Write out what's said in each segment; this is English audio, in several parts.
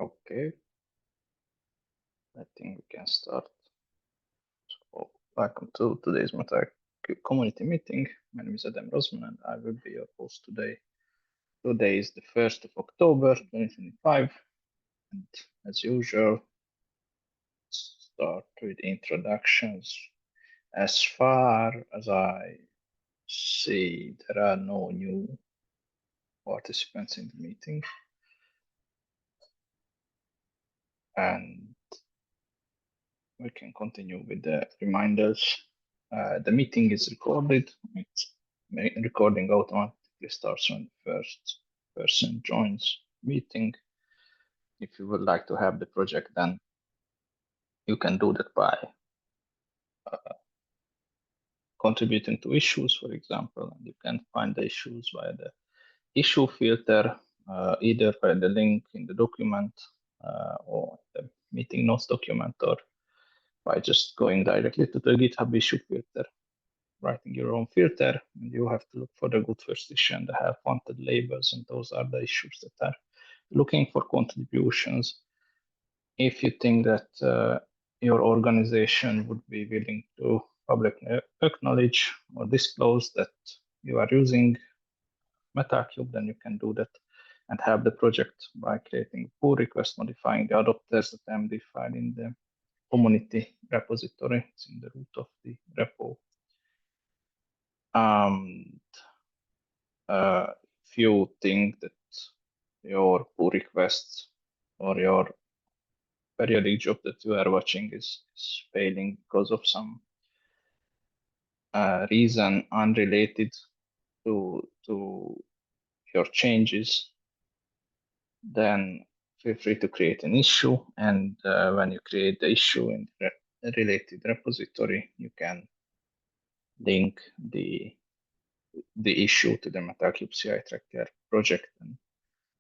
Okay. I think we can start. So, welcome to today's Metal3 Community meeting. My name is Adam Rosman and I will be your host today. Today is the 1st of October 2025. And as usual, start with introductions. As far as I see, there are no new participants in the meeting. And we can continue with the reminders. The meeting is recorded. It's recording automatically starts when the first person joins meeting. If you would like to have the project, then you can do that by contributing to issues, for example, and you can find the issues via the issue filter, either by the link in the document or the meeting notes document, or by just going directly to the GitHub issue filter, writing your own filter, and you have to look for the good first issue and have wanted labels, and those are the issues that are looking for contributions. If you think that your organization would be willing to publicly acknowledge or disclose that you are using MetaCube, then you can do that and have the project by creating a pull request, modifying the adopters.md file in the community repository. It's in the root of the repo. If you think that your pull requests or your periodic job that you are watching is failing because of some reason unrelated to your changes, then feel free to create an issue. And when you create the issue in the related repository, you can link the issue to the MetaCube CI tracker project, and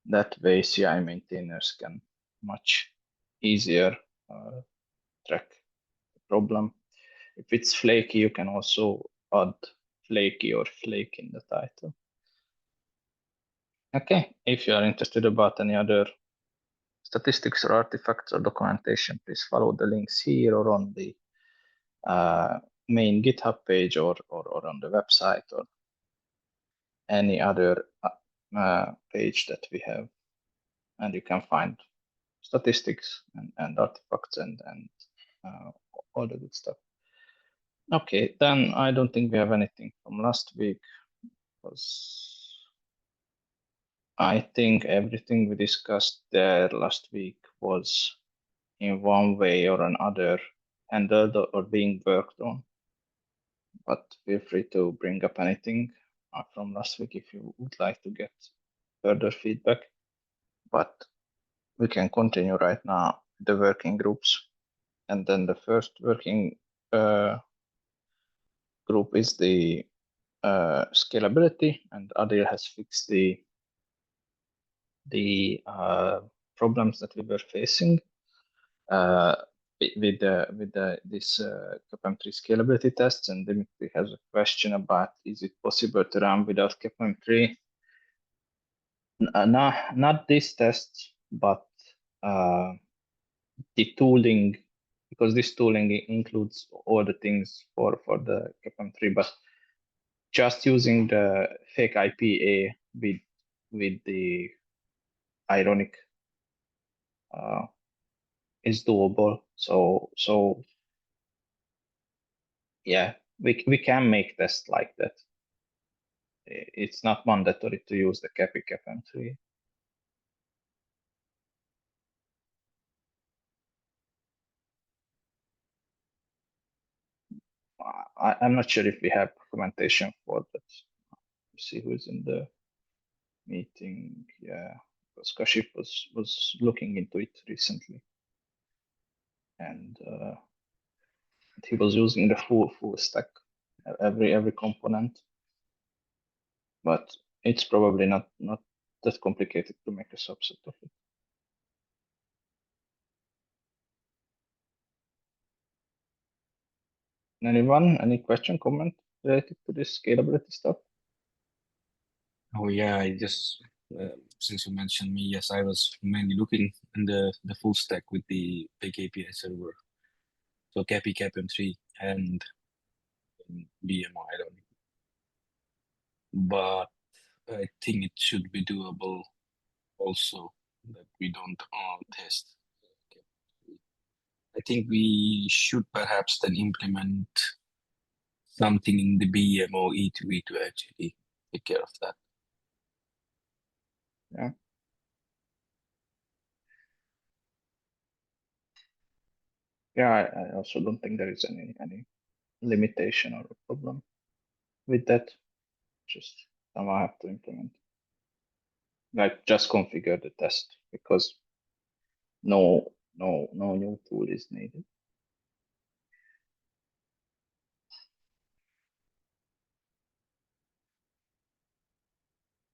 that way CI maintainers can much easier track the problem. If it's flaky, you can also add flaky or flake in the title. Okay, if you are interested about any other statistics or artifacts or documentation, please follow the links here or on the main GitHub page or on the website or any other page that we have. And you can find statistics and artifacts and all the good stuff. Okay, then I don't think we have anything from last week, because I think everything we discussed there last week was in one way or another handled or being worked on. But feel free to bring up anything from last week if you would like to get further feedback. But we can continue right now with the working groups. And then the first working group is the scalability, and Adil has fixed the problems that we were facing with this CapM3 scalability tests. And Dimitri has a question about, is it possible to run without CapM3? Not this test, but the tooling, because this tooling includes all the things for the CapM3, but just using the fake IPA with the ironic is doable. So yeah, we can make tests like that. It's not mandatory to use the CapM3. I'm not sure if we have documentation for that. Let's see who's in the meeting. Yeah, because Kashif was looking into it recently, and he was using the full stack, every component. But it's probably not that complicated to make a subset of it. Anyone? Any question, comment related to this scalability stuff? Oh yeah, I just since you mentioned me, yes, I was mainly looking in the full stack with the big API server. So Cappy, CapM3, and BMO, I don't know. But I think it should be doable also that we don't test. I think we should perhaps then implement something in the BMO E2E to actually take care of that. Yeah. Yeah, I also don't think there is any limitation or a problem with that. Just somehow have to implement. Like just configure the test because no new tool is needed.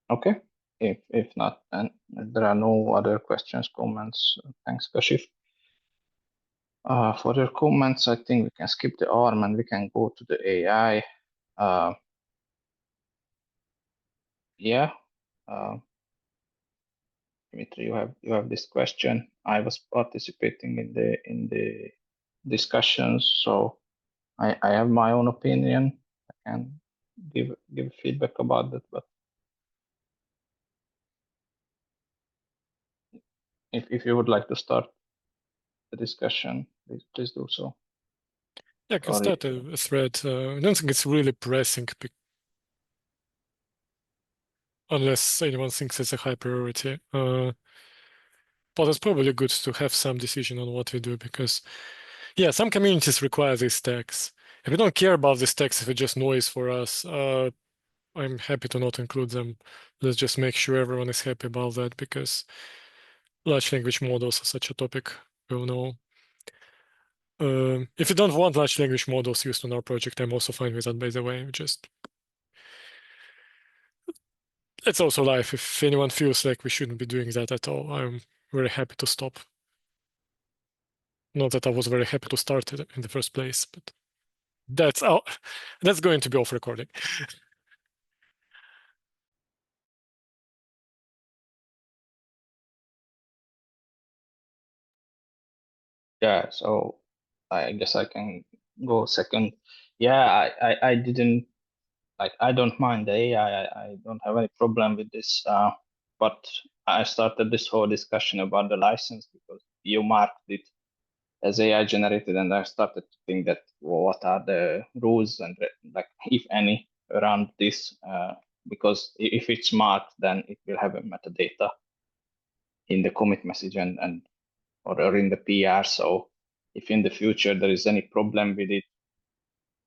Okay. If not, then there are no other questions, comments. Thanks, Kashif. For your comments, I think we can skip the ARM and we can go to the AI. Yeah. Dimitri, you have this question. I was participating in the discussions, so I have my own opinion. I can give feedback about that, but if you would like to start the discussion, please do so. Yeah, I can start a thread. I don't think it's really pressing unless anyone thinks it's a high priority. But it's probably good to have some decision on what we do because, yeah, some communities require these stacks. If we don't care about the stacks, if it's just noise for us, I'm happy to not include them. Let's just make sure everyone is happy about that because large language models are such a topic we'll know. If you don't want large language models used on our project, I'm also fine with that, by the way. Just it's also life. If anyone feels like we shouldn't be doing that at all, I'm very happy to stop. Not that I was very happy to start it in the first place, but that's going to be off recording. Yeah, so I guess I can go second. Yeah, I didn't like I don't mind the AI. I don't have any problem with this. But I started this whole discussion about the license because you marked it as AI generated, and I started to think that what are the rules and like if any around this? Because if it's marked, then it will have a metadata in the commit message and or in the PR. So if in the future there is any problem with it,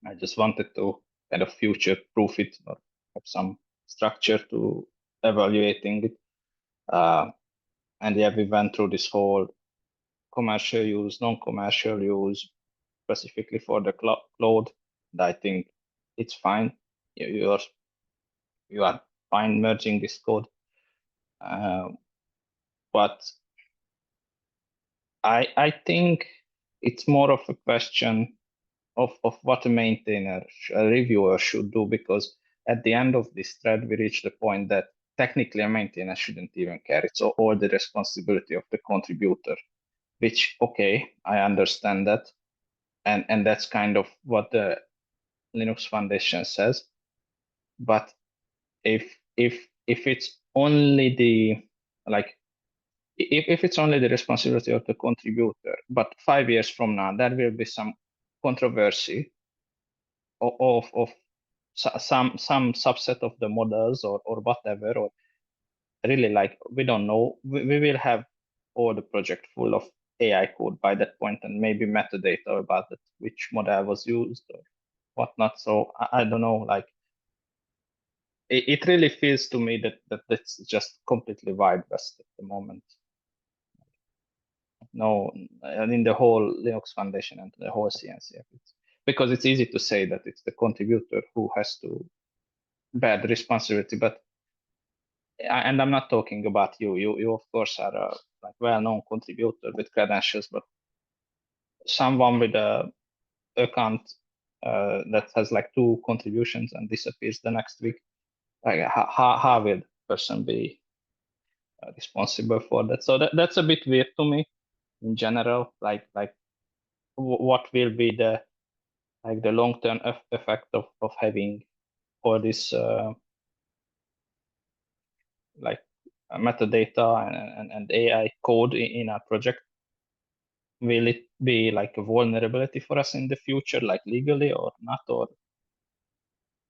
I just wanted to kind of future proof it or have some structure to evaluating it. And yeah, we went through this whole commercial use, non-commercial use, specifically for the cloud. And I think it's fine. You are fine merging this code, but I think it's more of a question of what a maintainer, a reviewer should do, because at the end of this thread, we reach the point that technically a maintainer shouldn't even care. It's all the responsibility of the contributor, which, okay, I understand that. And that's kind of what the Linux Foundation says. But if it's only the like if it's only the responsibility of the contributor, but 5 years from now there will be some controversy of some subset of the models or whatever, or really like we don't know. We will have all the project full of AI code by that point, and maybe metadata about it, which model was used or whatnot. So I don't know, like it really feels to me that it's just completely Wild West at the moment. No, in the whole Linux Foundation and the whole CNCF, because it's easy to say that it's the contributor who has to bear the responsibility, but and I'm not talking about you. You of course are a like well-known contributor with credentials, but someone with a account that has like 2 contributions and disappears the next week, like how will the person be responsible for that. So that's a bit weird to me in general. Like what will be the long-term effect of having all this metadata and AI code in our project? Will it be like a vulnerability for us in the future, like legally or not? Or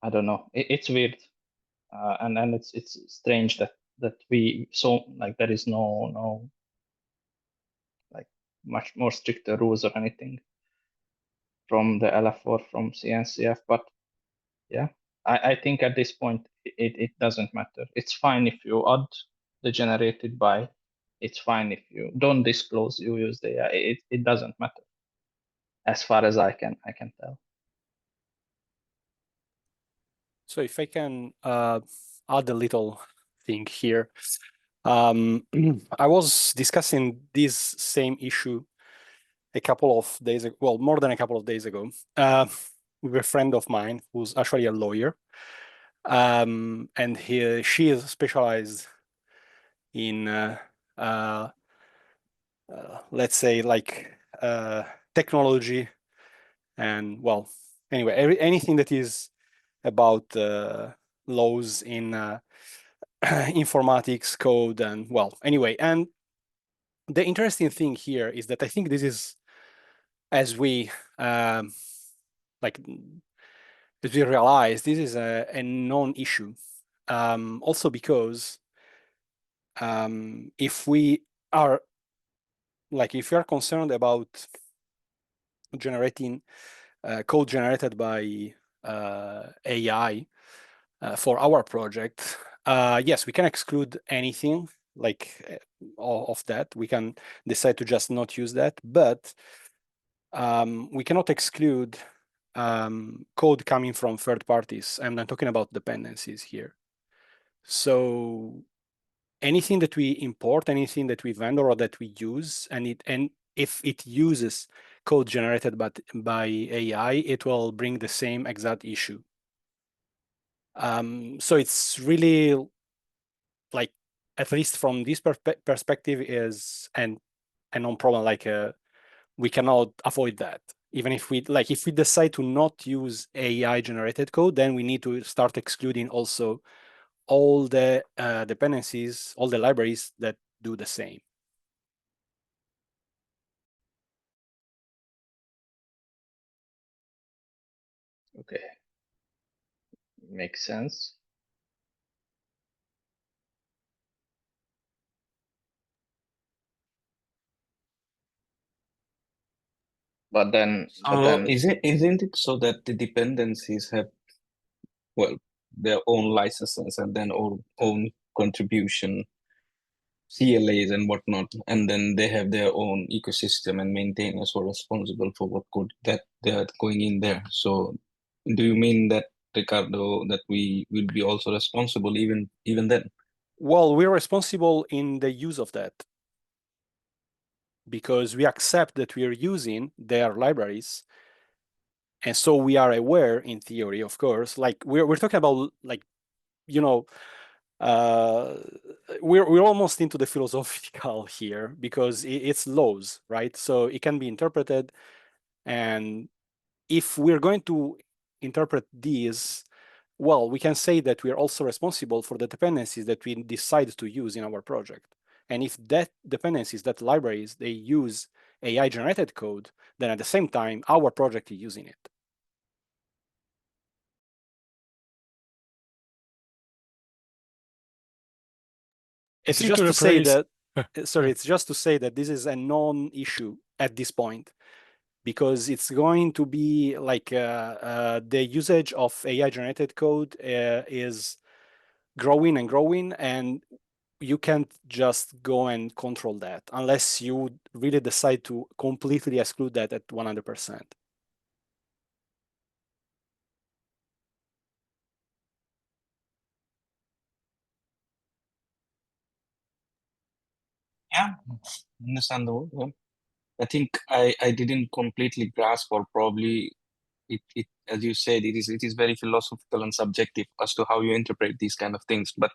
I don't know. It's weird, and it's strange that we there is no like much more stricter rules or anything from the LF or from CNCF. But yeah, I think at this point it doesn't matter. It's fine if you add the generated by. It's fine if you don't disclose you use the AI. It doesn't matter as far as I can tell. So if I can add a little thing here, I was discussing this same issue a couple of days ago, well, more than a couple of days ago, with a friend of mine who's actually a lawyer, and she is specialized in let's say technology, and well, anyway, anything that is about laws in informatics, code, and well, anyway. And the interesting thing here is that I think this is, as we realize, this is a non-issue. Also because if we are concerned about generating code generated by AI for our project, yes, we can exclude anything of that. We can decide to just not use that, but we cannot exclude code coming from third parties, and I'm talking about dependencies here. So anything that we import, anything that we vendor or that we use, and if it uses code generated by AI, it will bring the same exact issue. So it's really at least from this perspective, is a non-problem. We cannot avoid that. Even if we decide to not use AI generated code, then we need to start excluding also all the dependencies, all the libraries that do the same. Okay, makes sense. But then isn't it so that the dependencies have, well, their own licenses and then own contribution, CLAs and whatnot, and then they have their own ecosystem and maintainers who are responsible for what code that they're going in there. So do you mean that, Ricardo, that we will be also responsible even then? Well, we're responsible in the use of that, because we accept that we are using their libraries, and so we are aware, in theory, of course. We're talking about we're almost into the philosophical here, because it's laws, right? So it can be interpreted, and if we're going to interpret these, well, we can say that we are also responsible for the dependencies that we decide to use in our project. And if that dependencies, that libraries, they use AI generated code, then at the same time, our project is using it. It's just to say that, sorry, it's just to say that this is a non-issue at this point, because it's going to be the usage of AI generated code is growing and growing, and you can't just go and control that unless you really decide to completely exclude that at 100%. Yeah, understandable. Yeah. I think I didn't completely grasp, or probably it as you said, it is very philosophical and subjective as to how you interpret these kind of things. But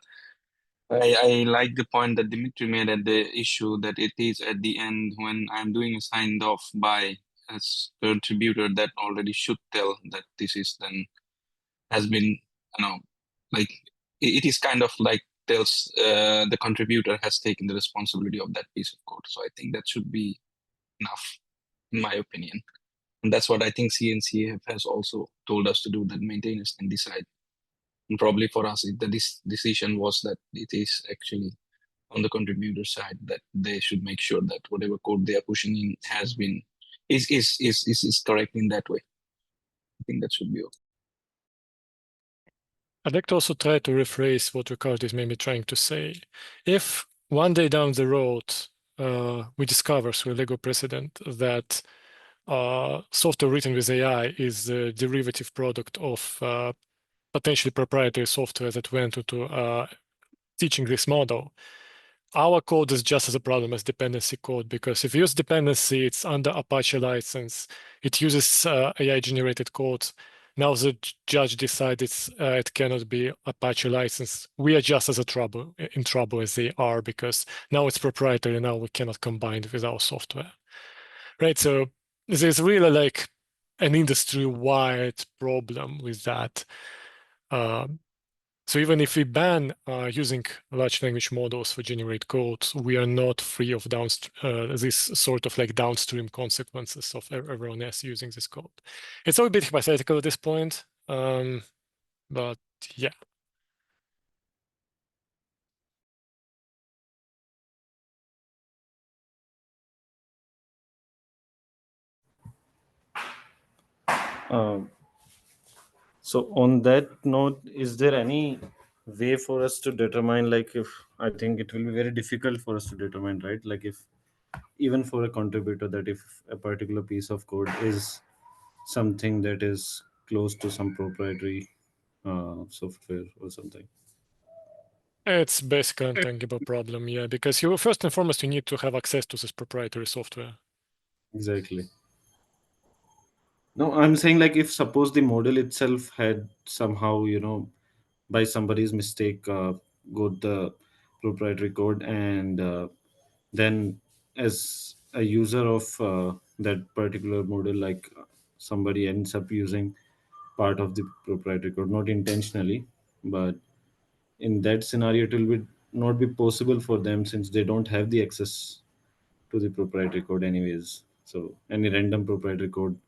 I like the point that Dimitri made at the issue that it is at the end when I'm doing a signed off by a contributor that already should tell that this is then has been, like it is kind of like tells the contributor has taken the responsibility of that piece of code. So I think that should be enough, in my opinion. And that's what I think CNCF has also told us to do, that maintainers can decide. And probably for us, the decision was that it is actually on the contributor side that they should make sure that whatever code they are pushing in has been is correct in that way. I think that should be okay. I'd like to also try to rephrase what Ricardo is maybe trying to say. If one day down the road we discover through a legal precedent that software written with AI is a derivative product of potentially proprietary software that went into teaching this model, our code is just as a problem as dependency code, because if you use dependency, it's under Apache license. It uses AI-generated code. Now the judge decides it cannot be Apache license. We are just as in trouble as they are, because now it's proprietary. Now we cannot combine it with our software, right? So there's really like an industry-wide problem with that. So even if we ban using large language models for generate code, we are not free of this sort of like downstream consequences of everyone else using this code. It's all a bit hypothetical at this point, but yeah. So on that note, is there any way for us to determine, like, if I think it will be very difficult for us to determine, right? Like, if even for a contributor, that if a particular piece of code is something that is close to some proprietary software or something. It's basically an untangible problem, yeah, because you first and foremost, you need to have access to this proprietary software. Exactly. No, I'm saying, like, if suppose the model itself had somehow, by somebody's mistake, got the proprietary code, and then as a user of that particular model, like, somebody ends up using part of the proprietary code, not intentionally, but in that scenario, it will be not be possible for them, since they don't have the access to the proprietary code anyways. So any random proprietary code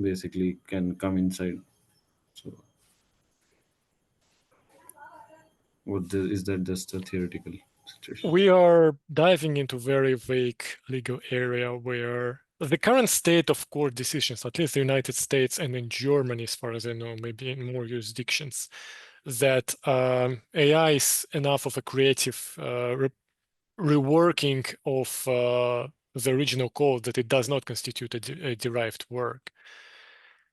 basically can come inside. So is that just a theoretical situation? We are diving into very vague legal area where the current state of court decisions, at least the United States and in Germany, as far as I know, maybe in more jurisdictions, that AI is enough of a creative reworking of the original code that it does not constitute a derived work.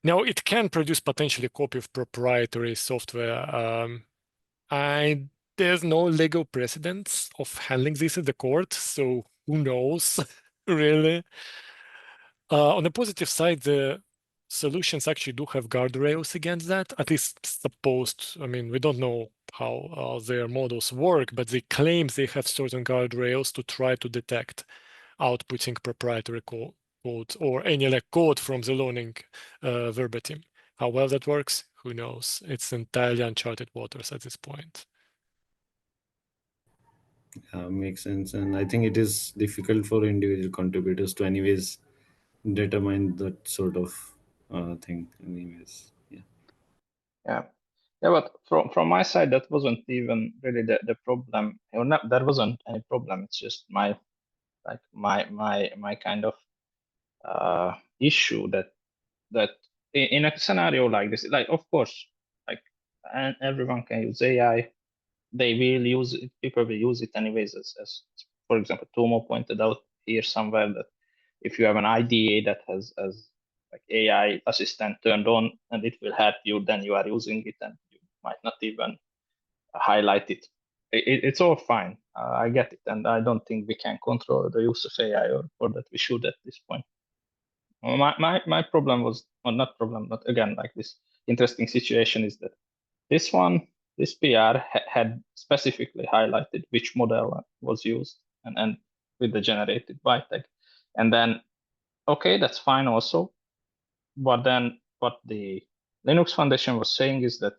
Now, it can produce potentially a copy of proprietary software. There's no legal precedence of handling this at the court, so who knows, really? On the positive side, the solutions actually do have guardrails against that, at least supposed. I mean, we don't know how their models work, but they claim they have certain guardrails to try to detect outputting proprietary code or any like code from the learning verbatim. How well that works, who knows? It's entirely uncharted waters at this point. Makes sense. And I think it is difficult for individual contributors to anyways determine that sort of thing anyways. Yeah, but from my side, that wasn't even really the problem. Or not, there wasn't any problem. It's just my kind of issue that in a scenario like this, like, of course, like, and everyone can use AI. They will use it. People will use it anyways. As for example, Tomo pointed out here somewhere that if you have an IDE that has like AI assistant turned on and it will help you, then you are using it and you might not even highlight it. It's all fine. I get it, and I don't think we can control the use of AI or that we should at this point. My problem was, or not problem, but again, like this interesting situation is that this one, this PR had specifically highlighted which model was used and with the generated byte tag. And then, okay, that's fine also. But then what the Linux Foundation was saying is that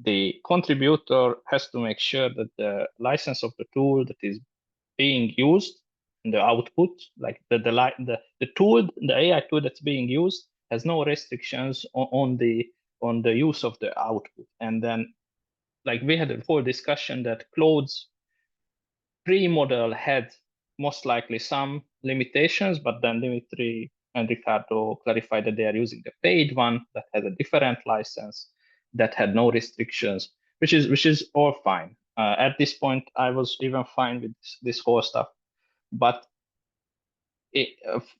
the contributor has to make sure that the license of the tool that is being used and the output, like the tool, the AI tool that's being used, has no restrictions on the use of the output. And then, like we had a whole discussion that Claude's pre-model had most likely some limitations, but then Dimitri and Ricardo clarified that they are using the paid one that has a different license that had no restrictions, which is all fine. At this point, I was even fine with this whole stuff. But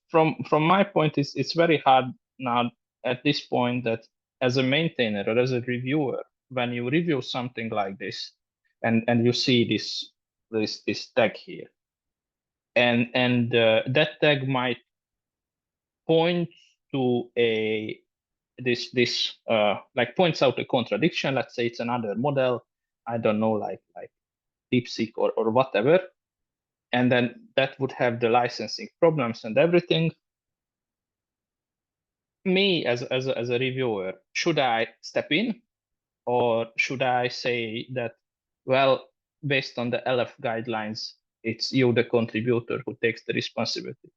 from my point, it's very hard now at this point that as a maintainer or as a reviewer, when you review something like this, and you see this tag here, and that tag might point to this like points out a contradiction. Let's say it's another model, I don't know, like DeepSeek or whatever, and then that would have the licensing problems and everything. Me as a reviewer, should I step in, or should I say that, well, based on the LF guidelines, it's you, the contributor, who takes the responsibility?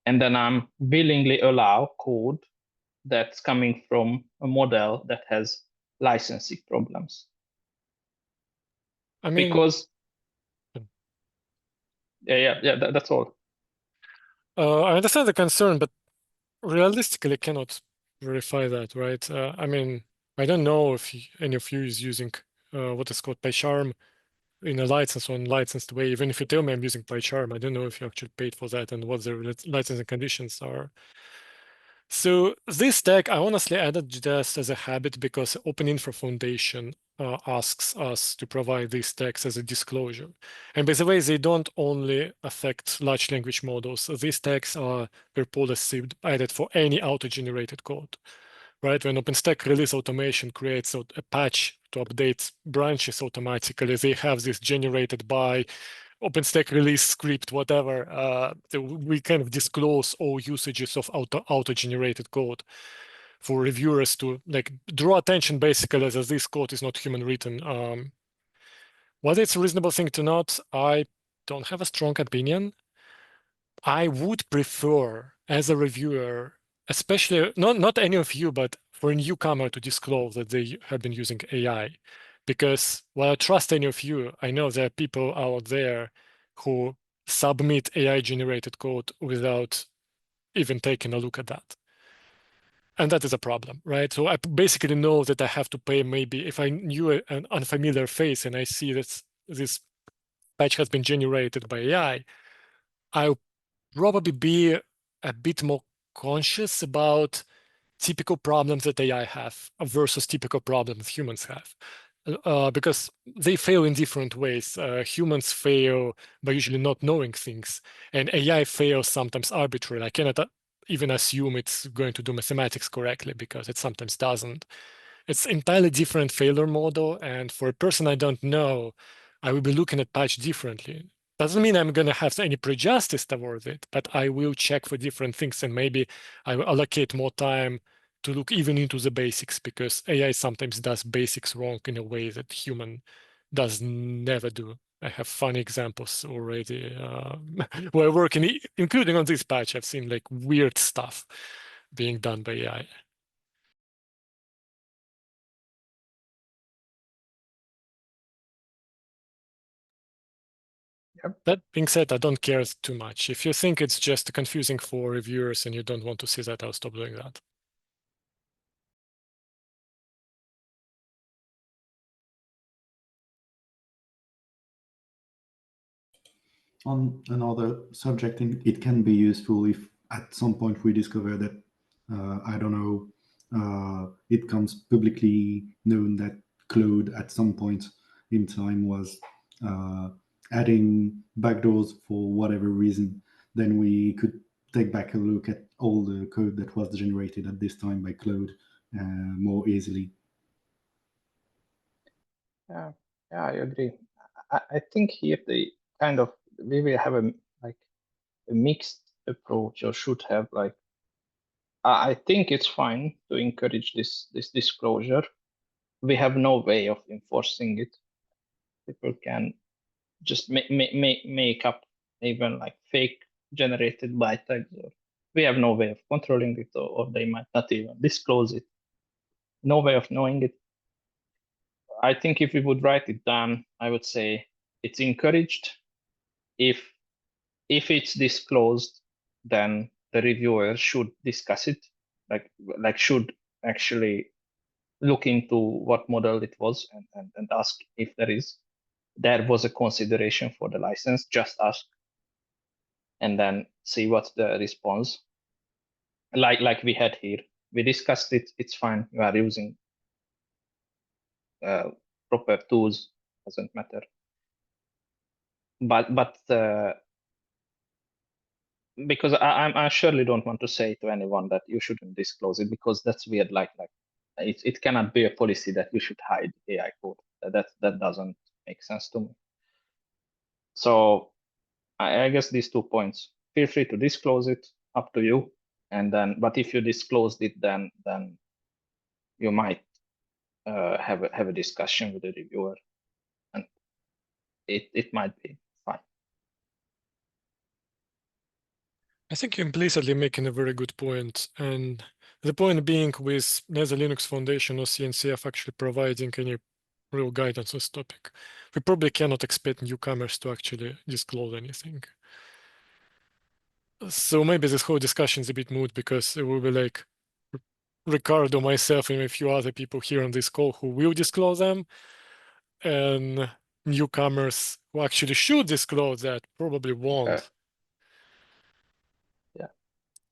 And then I'm willingly allow code that's coming from a model that has licensing problems. I mean, Because that's all. I understand the concern, but realistically cannot verify that, right? I mean, I don't know if any of you is using what is called PyCharm in a unlicensed way. Even if you tell me I'm using PyCharm, I don't know if you actually paid for that and what the licensing conditions are. So this tag, I honestly added just as a habit because Open Infra Foundation asks us to provide these tags as a disclosure. And by the way, they don't only affect large language models. These tags are per policy added for any auto-generated code, right? When OpenStack release automation creates a patch to update branches automatically, they have this generated by OpenStack release script, whatever. We kind of disclose all usages of auto-generated code for reviewers to like draw attention basically that this code is not human written. Whether it's a reasonable thing to not, I don't have a strong opinion. I would prefer as a reviewer, especially not any of you, but for a newcomer to disclose that they have been using AI. Because while I trust any of you, I know there are people out there who submit AI-generated code without even taking a look at that. And that is a problem, right? So I basically know that I have to pay maybe if I knew an unfamiliar face and I see that this patch has been generated by AI, I'll probably be a bit more conscious about typical problems that AI have versus typical problems humans have. Because they fail in different ways. Humans fail by usually not knowing things, and AI fails sometimes arbitrarily. I cannot even assume it's going to do mathematics correctly because it sometimes doesn't. It's entirely different failure model, and for a person I don't know, I will be looking at patch differently. Doesn't mean I'm going to have any prejudice towards it, but I will check for different things, and maybe I will allocate more time to look even into the basics, because AI sometimes does basics wrong in a way that human does never do. I have funny examples already where working, including on this patch, I've seen like weird stuff being done by AI. Yep. That being said, I don't care too much. If you think it's just confusing for reviewers and you don't want to see that, I'll stop doing that. On another subject, it can be useful if at some point we discover that, I don't know, it comes publicly known that Claude at some point in time was adding backdoors for whatever reason, then we could take back a look at all the code that was generated at this time by Claude more easily. Yeah, I agree. I think here we will have a mixed approach, or should have like. I think it's fine to encourage this disclosure. We have no way of enforcing it. People can just make up even like fake generated byte tags, or we have no way of controlling it, or they might not even disclose it. No way of knowing it. I think if we would write it down, I would say it's encouraged. If it's disclosed, then the reviewer should discuss it, like should actually look into what model it was, and ask if there was a consideration for the license. Just ask, and then see what's the response. Like we had here, we discussed it. It's fine. You are using proper tools. Doesn't matter. But because I surely don't want to say to anyone that you shouldn't disclose it, because that's weird. Like it cannot be a policy that you should hide AI code. That doesn't make sense to me. So I guess these 2 points. Feel free to disclose it. Up to you. And then, but if you disclosed it, then you might have a discussion with the reviewer, and it might be fine. I think you're implicitly making a very good point, and the point being, with neither Linux Foundation or CNCF actually providing any real guidance on this topic, we probably cannot expect newcomers to actually disclose anything. So maybe this whole discussion is a bit moot, because it will be like Ricardo, myself, and a few other people here on this call who will disclose them, and newcomers who actually should disclose that probably won't. Yeah.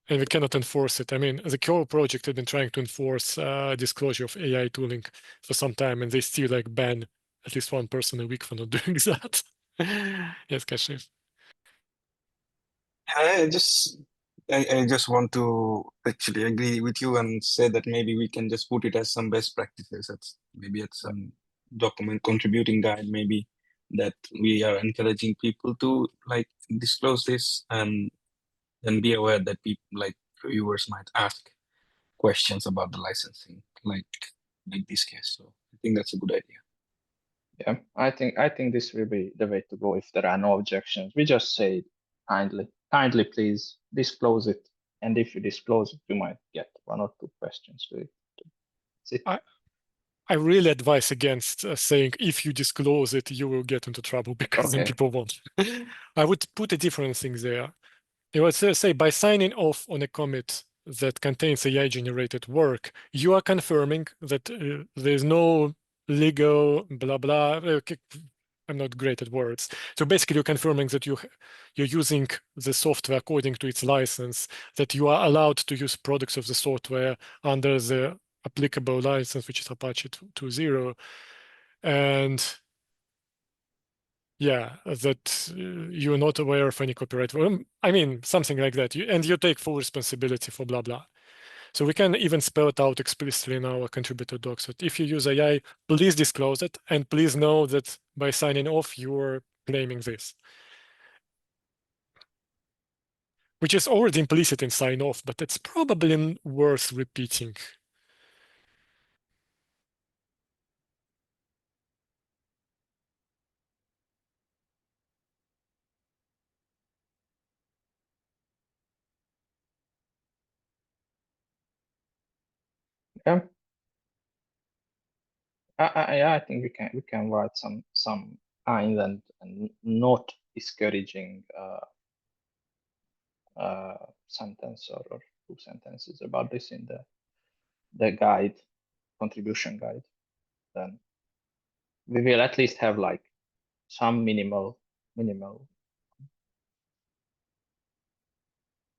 And we cannot enforce it. I mean, the core project had been trying to enforce disclosure of AI tooling for some time, and they still like ban at least one person a week for not doing that. Yes, Kashif. I just want to actually agree with you and say that maybe we can just put it as some best practices. Maybe at some document contributing guide, maybe, that we are encouraging people to like disclose this, and then be aware that people like viewers might ask questions about the licensing, like this case. So I think that's a good idea. Yeah, I think this will be the way to go. If there are no objections, we just say kindly please disclose it. And if you disclose it, you might get 1 or 2 questions to it. That's it. I really advise against saying if you disclose it, you will get into trouble, because then Okay. people won't. I would put a different thing there. You would say, by signing off on a commit that contains AI-generated work, you are confirming that there's no legal blah blah. I'm not great at words. So basically, you're confirming that you're using the software according to its license, that you are allowed to use products of the software under the applicable license, which is Apache 2.0, and yeah, that you're not aware of any copyright. I mean, something like that. And you take full responsibility for blah, blah. So we can even spell it out explicitly in our contributor docs that if you use AI, please disclose it. And please know that by signing off, you're claiming this, which is already implicit in sign off, but it's probably worth repeating. Yeah. I think we can write some kind and not discouraging sentence or 2 sentences about this in the guide, contribution guide. Then we will at least have like some minimal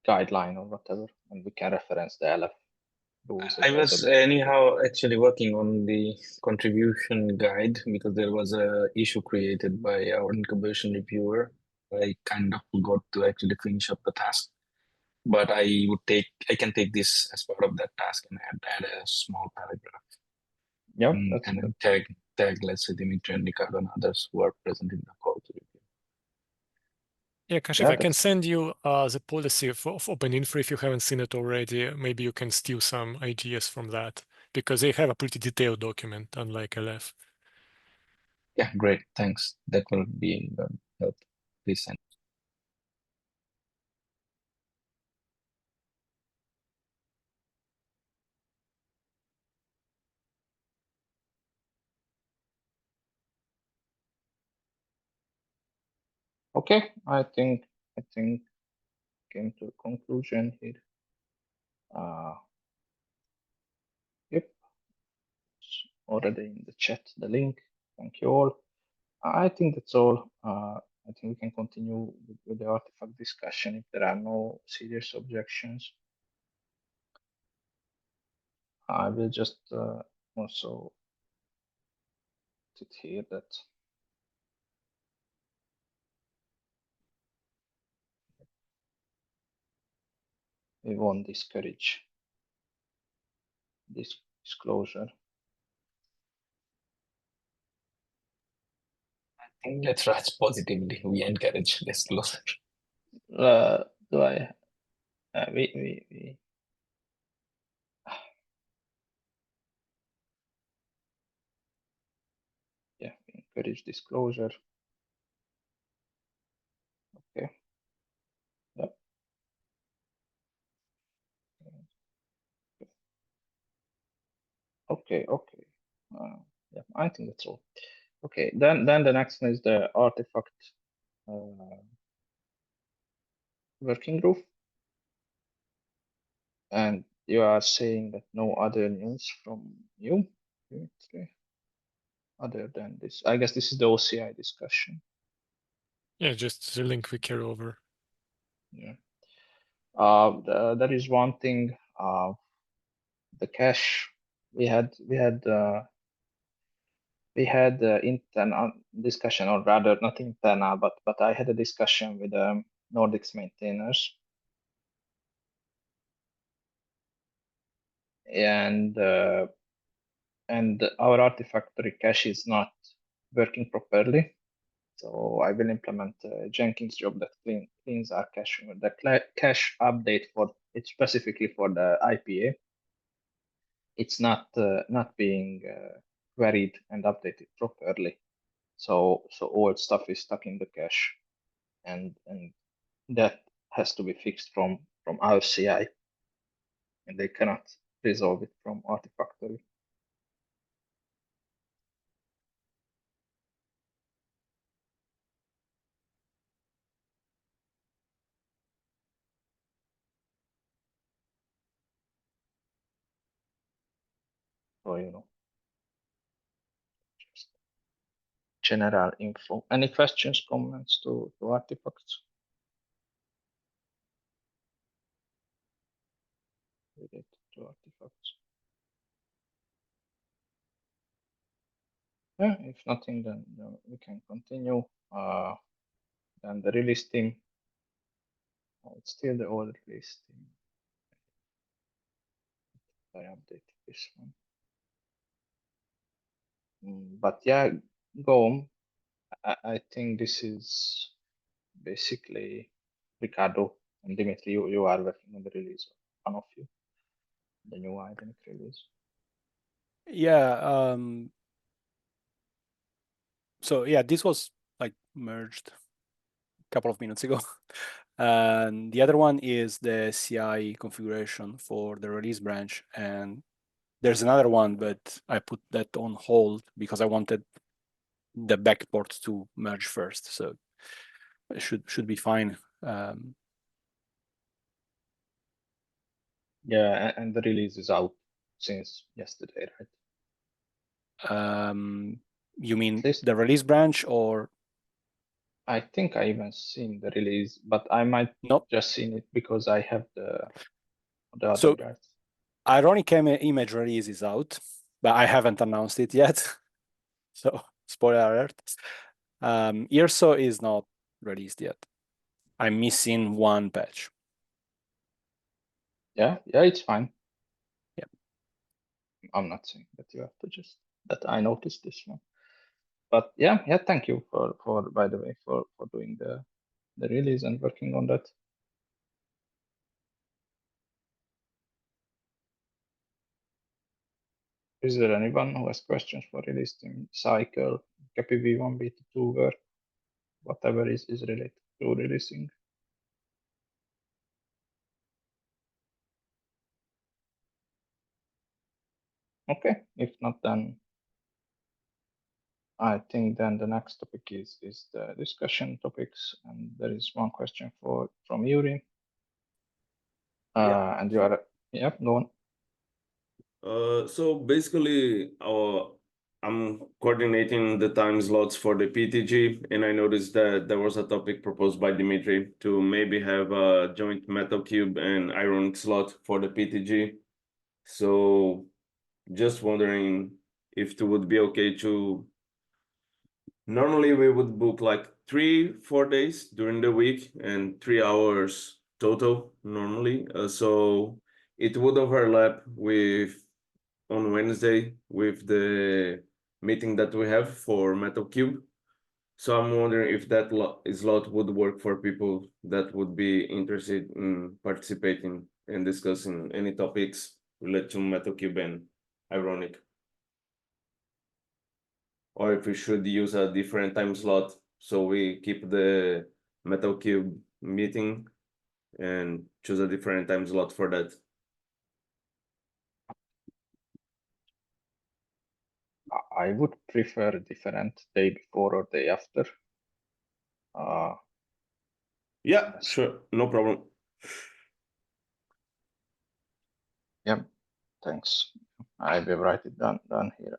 guideline or whatever, and we can reference the LF rules. I was anyhow actually working on the contribution guide because there was a issue created by our incubation reviewer. I kind of forgot to actually finish up the task, but I can take this as part of that task and add a small paragraph. Yeah, and that's good. tag tag, let's say, Dimitri and Ricardo and others who are present in the call to review. Yeah, Kashif, Yeah, I can that's send you the policy of OpenInfra if you haven't seen it already. Maybe you can steal some ideas from that because they have a pretty detailed document, unlike LF. Yeah, great. Thanks. That will be help. Please send. okay. I think came to a conclusion here. Yep, it's already in the chat, the link. Thank you all. I think that's all. I think we can continue with the artifact discussion if there are no serious objections. I will just also put here that we won't discourage this disclosure. I think let's write positively. We encourage disclosure. Do I? We yeah, we encourage disclosure. Okay. Yep. Okay. Okay. Yeah, I think that's all. Okay. Then the next one is the artifact working group, and you are saying that no other news from you, Dimitri, other than this. I guess this is the OCI discussion. Yeah, just the link we carry over. Yeah. There is one thing. The cache we had internal discussion, or rather not internal, but I had a discussion with Nordics maintainers, and our Artifactory cache is not working properly. So I will implement a Jenkins job that cleans our cache. The cache update for it specifically for the IPA. It's not being queried and updated properly. So old stuff is stuck in the cache, and that has to be fixed from our CI, and they cannot resolve it from Artifactory. So just general info. Any questions, comments to artifacts related to artifacts? Yeah, if nothing, then we can continue. Then the release team. Oh, it's still the old release team. I updated this one. But yeah, go on. I think this is basically Ricardo and Dimitri. You are working on the release. One of you, the new identity release. Yeah. So yeah, this was like merged a couple of minutes ago. And the other one is the CI configuration for the release branch. And there's another one, but I put that on hold because I wanted the backport to merge first. So it should be fine. Yeah, and the release is out since yesterday, right? You mean At least the release branch, or? I think I even seen the release, but I might Nope. just seen it because I have the other So guys. Ironic image release is out, but I haven't announced it yet. So spoiler alert. ERSO is not released yet. I'm missing one patch. Yeah, it's fine. Yeah. I'm not saying that you have to just that I noticed this one. But yeah, thank you for by the way for doing the release and working on that. Is there anyone who has questions for release team cycle, Capi V1, Beta2 work, whatever is related to releasing? Okay, if not, then I think then the next topic is the discussion topics, and there is one question from Yuri. Yeah. And you are, yeah, go on. So basically, I'm coordinating the time slots for the PTG, and I noticed that there was a topic proposed by Dimitri to maybe have a joint Metal Cube and Iron slot for the PTG. So just wondering if it would be okay to. Normally, we would book like 3-4 days during the week and 3 hours total normally. So it would overlap with on Wednesday with the meeting that we have for Metal Cube. So I'm wondering if that slot would work for people that would be interested in participating and discussing any topics related to Metal Cube and Ironic. Or if we should use a different time slot so we keep the Metal Cube meeting and choose a different time slot for that. I would prefer a different day before or day after. Yeah, sure, no problem. Yeah, thanks. I will write it down here.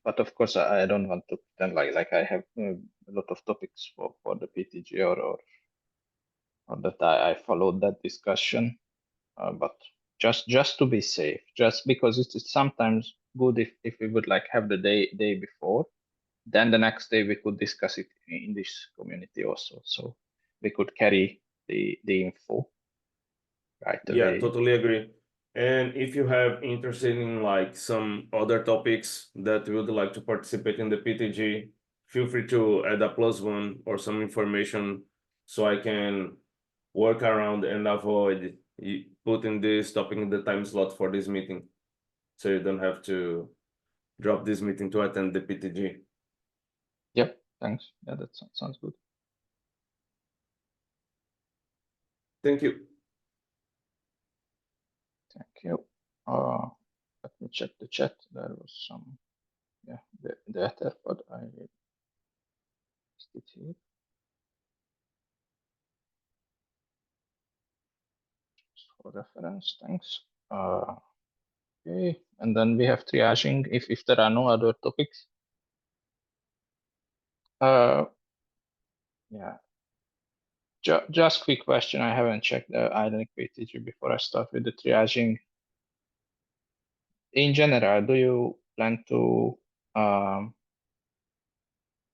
But of course, I don't want to pretend like I have a lot of topics for the PTG or that I followed that discussion. But just to be safe, just because it's sometimes good if we would like have the day before, then the next day we could discuss it in this community also. So we could carry the info right away. Yeah, totally agree. And if you have interested in like some other topics that you would like to participate in the PTG, feel free to add a +1 or some information so I can work around and avoid putting this topic in the time slot for this meeting. So you don't have to drop this meeting to attend the PTG. Yep, thanks. Yeah, that sounds good. Thank you. Thank you. Let me check the chat. There was some, yeah, the ether, but I missed it here. Just for reference, thanks. Okay, and then we have triaging if there are no other topics. Yeah. Just quick question. I haven't checked the Ironic PTG before I start with the triaging. In general, do you plan to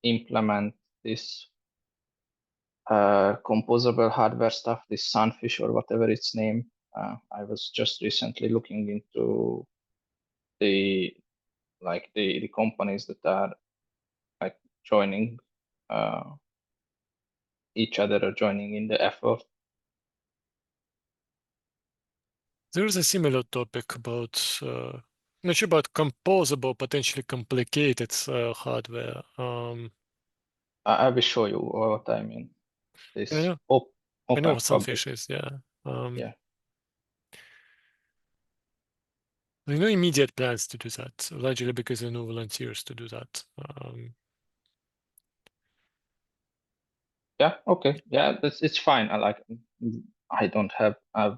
implement this composable hardware stuff, this Sunfish or whatever its name? I was just recently looking into the companies that are like joining each other or joining in the effort. There is a similar topic about not sure about composable, potentially complicated hardware. I will show you what I mean. This I know open what fabric. Sunfish is, yeah. Yeah. There are no immediate plans to do that, largely because there are no volunteers to do that. Yeah, okay. Yeah, it's fine. I don't have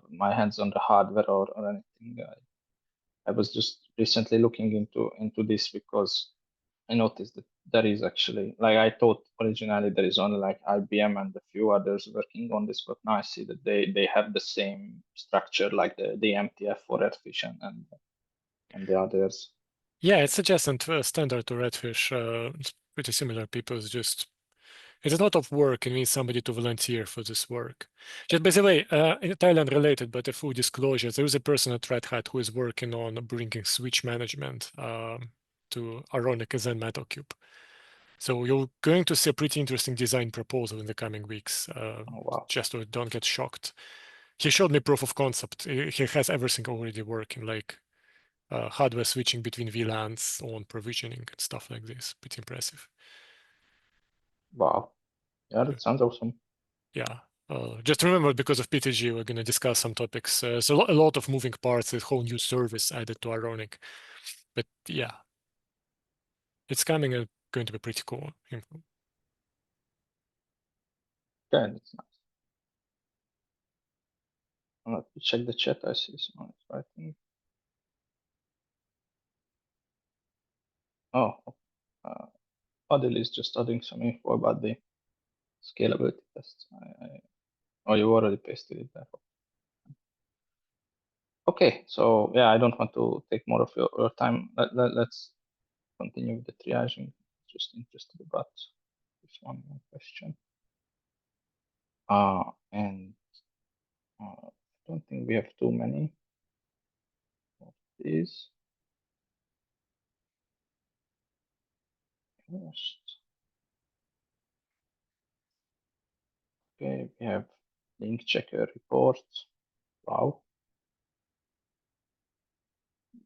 my hands on the hardware or anything. I was just recently looking into this because I noticed that there is actually, like I thought originally there is only like IBM and a few others working on this, but now I see that they have the same structure like the MTF for Redfish and the others. Yeah, it's adjacent standard to Redfish. It's pretty similar. People just It's a lot of work and we need somebody to volunteer for this work. Just by the way, in Thailand related, but a full disclosure, there is a person at Red Hat who is working on bringing switch management to Ironic as a Metal Cube. So you're going to see a pretty interesting design proposal in the coming weeks. Oh, wow. Just so don't get shocked. He showed me proof of concept. He has everything already working, like hardware switching between VLANs on provisioning and stuff like this. Pretty impressive. Wow. Yeah, that sounds awesome. Yeah. Just remember, because of PTG, we're going to discuss some topics. So a lot of moving parts, a whole new service added to Ironic. But yeah, it's coming and going to be pretty cool. Yeah, that's nice. Let me check the chat. I see someone is writing. Oh, Adil is just adding some info about the scalability tests. Oh, you already pasted it there. Okay, so yeah, I don't want to take more of your time. Let's continue with the triaging. Just interested about this one more question. And I don't think we have too many of these. First. Okay, we have link checker reports. Wow.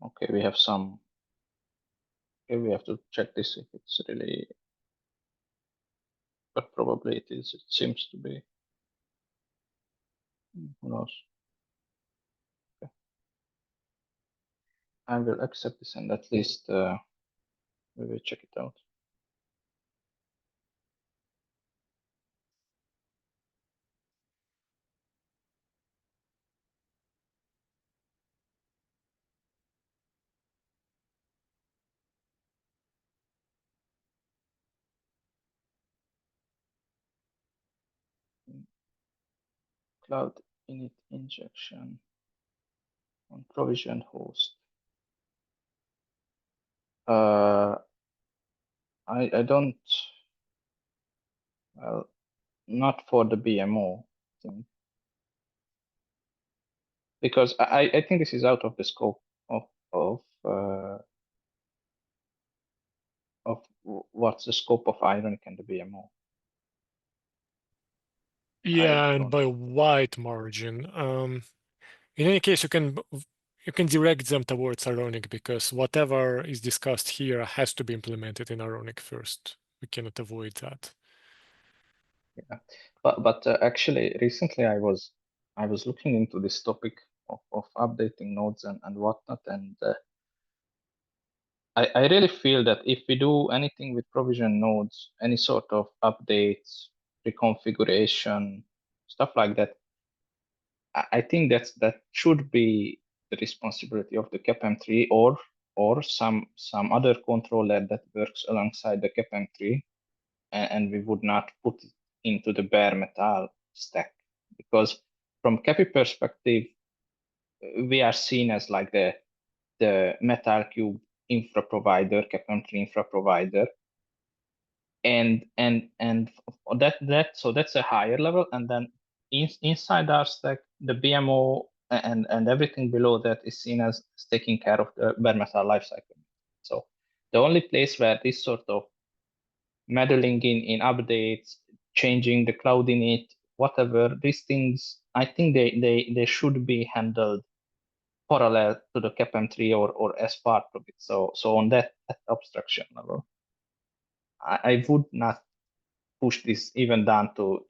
Okay, we have some. Okay, we have to check this if it's really, but probably it is. It seems to be. Who knows? Okay. I will accept this and at least we will check it out. Cloud init injection on provision host. I don't, well, not for the BMO thing, because I think this is out of the scope of what's the scope of Ironic and the BMO. Yeah, and by a wide margin. In any case, you can direct them towards Ironic because whatever is discussed here has to be implemented in Ironic first. We cannot avoid that. Yeah, but actually, recently I was looking into this topic of updating nodes and whatnot, and I really feel that if we do anything with provision nodes, any sort of updates, reconfiguration, stuff like that, I think that should be the responsibility of the CAPM3 or some other controller that works alongside the CAPM3, and we would not put it into the bare metal stack, because from CAPI perspective, we are seen as like the metal cube infra provider, CAPM3 infra provider, and so that's a higher level, and then inside our stack, the BMO and everything below that is seen as taking care of the bare metal lifecycle. So the only place where this sort of meddling in updates, changing the cloud init, whatever, these things, I think they should be handled parallel to the CAPM3 or as part of it. So on that abstraction level, I would not push this even down to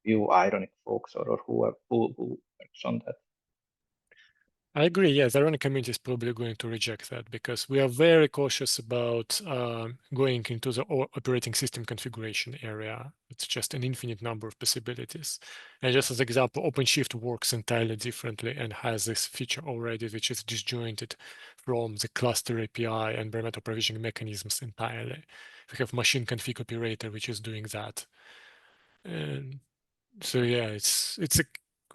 you Ironic folks or who works on that. I agree. Yes, the Ironic community is probably going to reject that because we are very cautious about going into the operating system configuration area. It's just an infinite number of possibilities. And just as example, OpenShift works entirely differently and has this feature already, which is disjointed from the cluster API and bare metal provisioning mechanisms entirely. We have machine config operator, which is doing that. And so yeah, it's a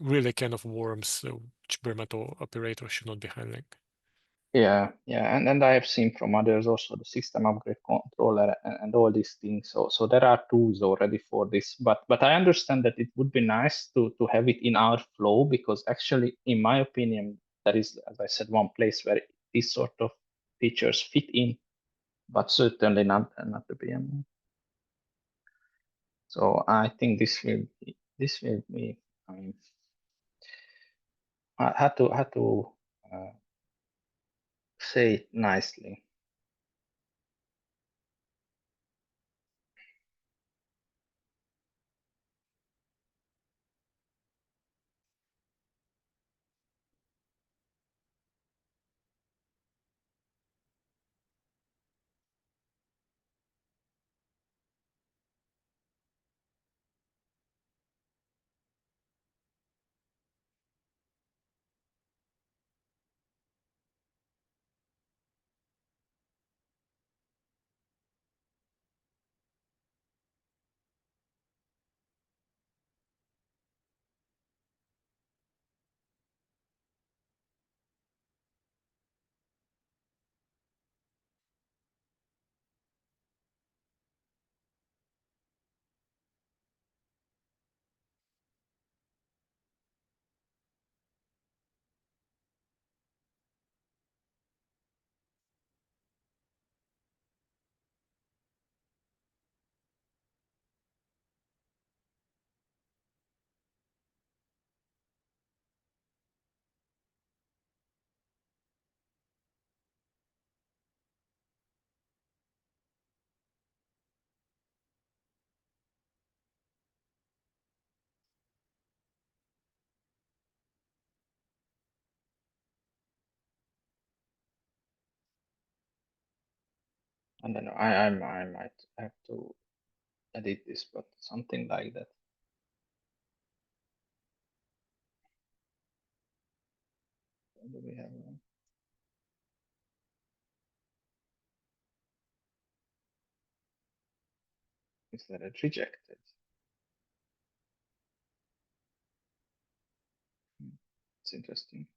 really kind of worms, which bare metal operator should not be handling. Yeah, and I have seen from others also the system upgrade controller and all these things. So there are tools already for this, but I understand that it would be nice to have it in our flow, because actually, in my opinion, there is, as I said, one place where these sort of features fit in, but certainly not the BMO. So I think this will be. I mean, I had to say it nicely. And then I might have to edit this, but something like that. Do we have one? Is that a rejected? It's interesting.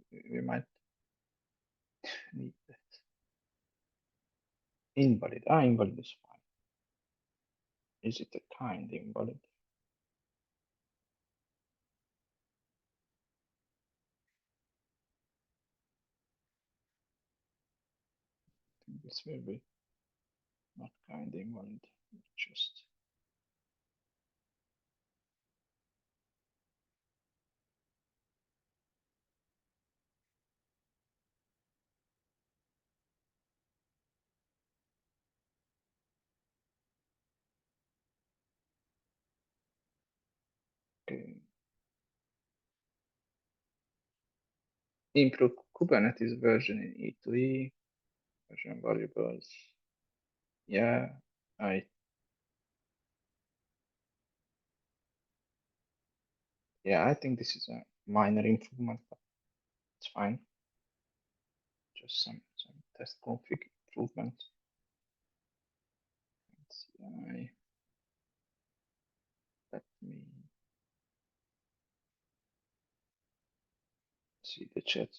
We might need that. Invalid. Invalid is fine. Is it a kind invalid? I think this will be not kind invalid. Just okay. Improve Kubernetes version in E2E, version variables. Yeah, I think this is a minor improvement, but it's fine. Just some test config improvement. Let me see the chat.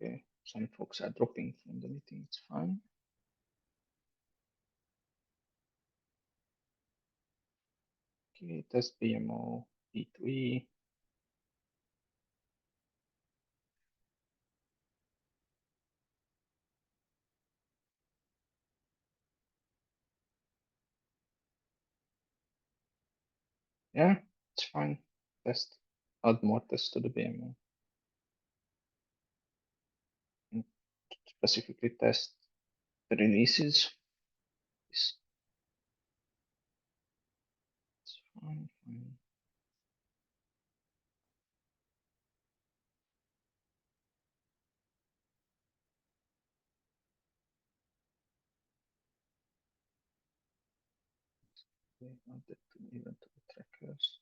Okay, some folks are dropping from the meeting. It's fine. Okay, test BMO E2E. Yeah, it's fine. Test. Add more tests to the BMO. And specifically test the releases. It's fine. Okay, add that to even to the trackers.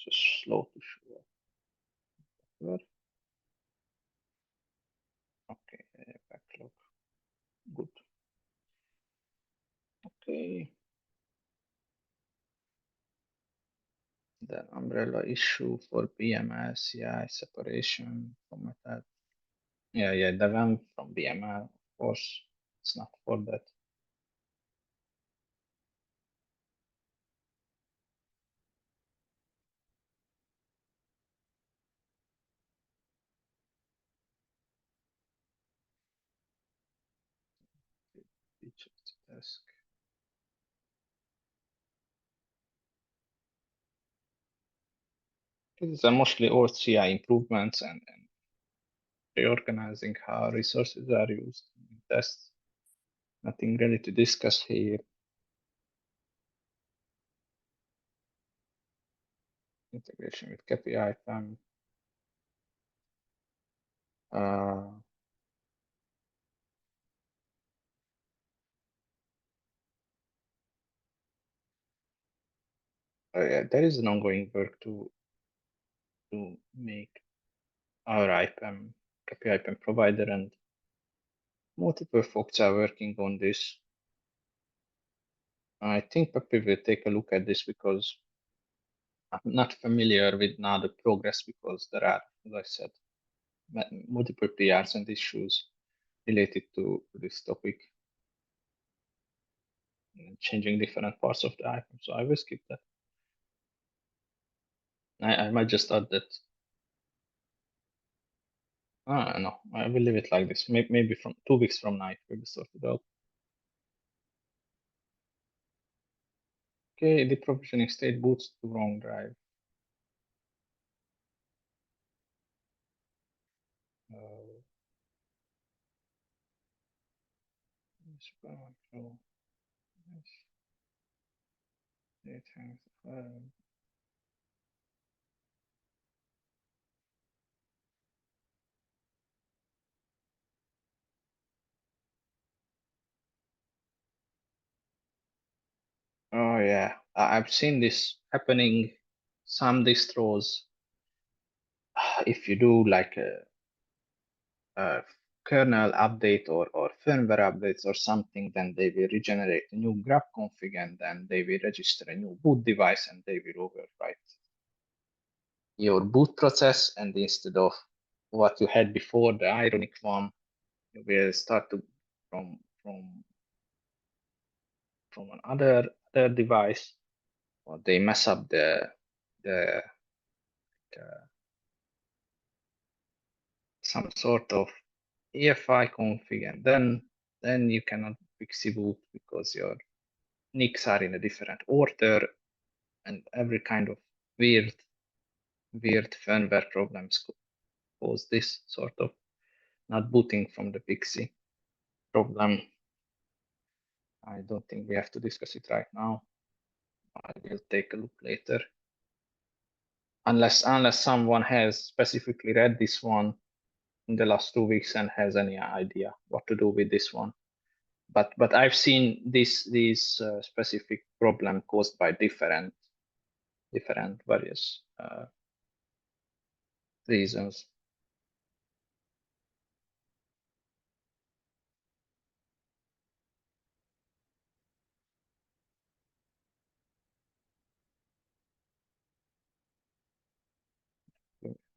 just slow to show up. Okay, backlog. Good. Okay. The umbrella issue for BMS, yeah, separation from that. Yeah, the VM from BML, of course, it's not for that. Feature task. These are mostly OCI improvements and reorganizing how resources are used in tests. Nothing really to discuss here. Integration with KPI time. Yeah, there is an ongoing work to make our IPAM, KPI IPAM provider, and multiple folks are working on this. I think Pepe will take a look at this because I'm not familiar with now the progress because there are, as I said, multiple PRs and issues related to this topic, and changing different parts of the item. So I will skip that. I might just add that. No, I will leave it like this. Maybe from 2 weeks from now, it will be sorted out. Okay, the provisioning state boots to wrong drive. Oh yeah, I've seen this happening. Some distros, if you do like a kernel update or firmware updates or something, then they will regenerate a new grab config and then they will register a new boot device and they will overwrite your boot process. And instead of what you had before, the ironic one, you will start to from another device, or they mess up the some sort of EFI config, and then you cannot Pixie boot because your nicks are in a different order, and every kind of weird firmware problems cause this sort of not booting from the Pixie problem. I don't think we have to discuss it right now. I will take a look later. Unless someone has specifically read this one in the last 2 weeks and has any idea what to do with this one. But I've seen this specific problem caused by different various reasons.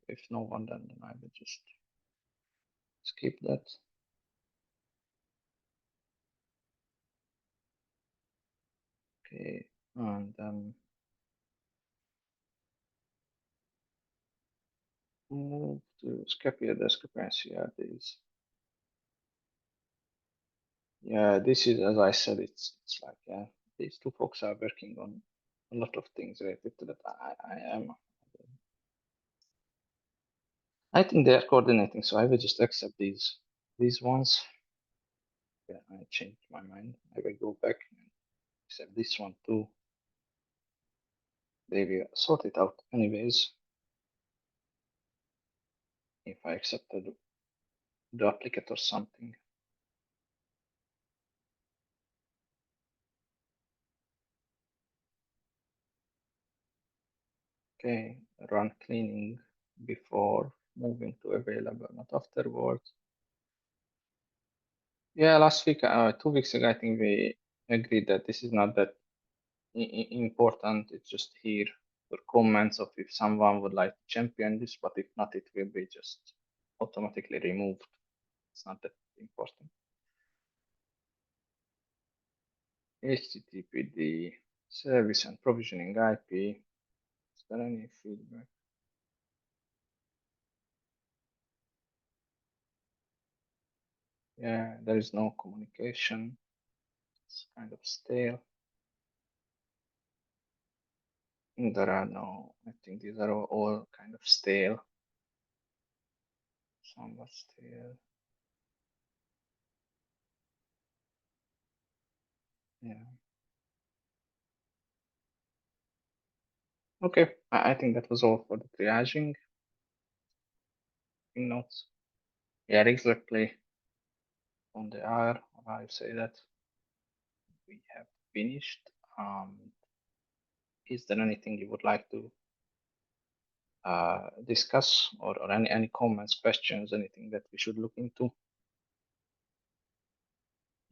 If no one, then I will just skip that. Okay, and move to Scapia discrepancy. Yeah, this is, as I said, it's like these two folks are working on a lot of things related to that. I think they are coordinating, so I will just accept these ones. Yeah, I changed my mind. I will go back and accept this one too. They will sort it out anyways. If I accepted the duplicate or something. Okay, run cleaning before moving to available, not afterwards. Yeah, last week, 2 weeks ago, I think we agreed that this is not that important. It's just here for comments of if someone would like to champion this, but if not, it will be just automatically removed. It's not that important. HTTPD service and provisioning IP. Is there any feedback? Yeah, there is no communication. It's kind of stale. There are no, I think these are all kind of stale. Somewhat stale. Yeah. Okay, I think that was all for the triaging. Notes. Yeah, exactly. On the hour, I say that we have finished. Is there anything you would like to discuss, or any comments, questions, anything that we should look into?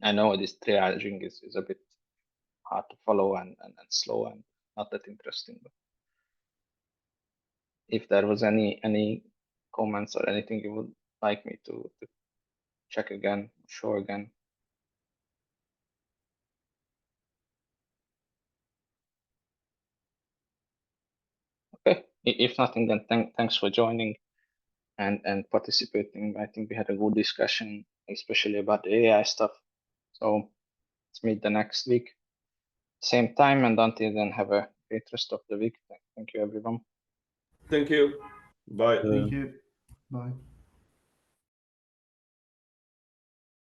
I know this triaging is a bit hard to follow and slow and not that interesting, but if there was any comments or anything you would like me to check again, show again. Okay, if nothing, then thanks for joining and participating. I think we had a good discussion, especially about the AI stuff. So let's meet the next week, same time, and until then, have a great rest of the week. Thank you, everyone. Thank you. Bye. Thank you. Bye.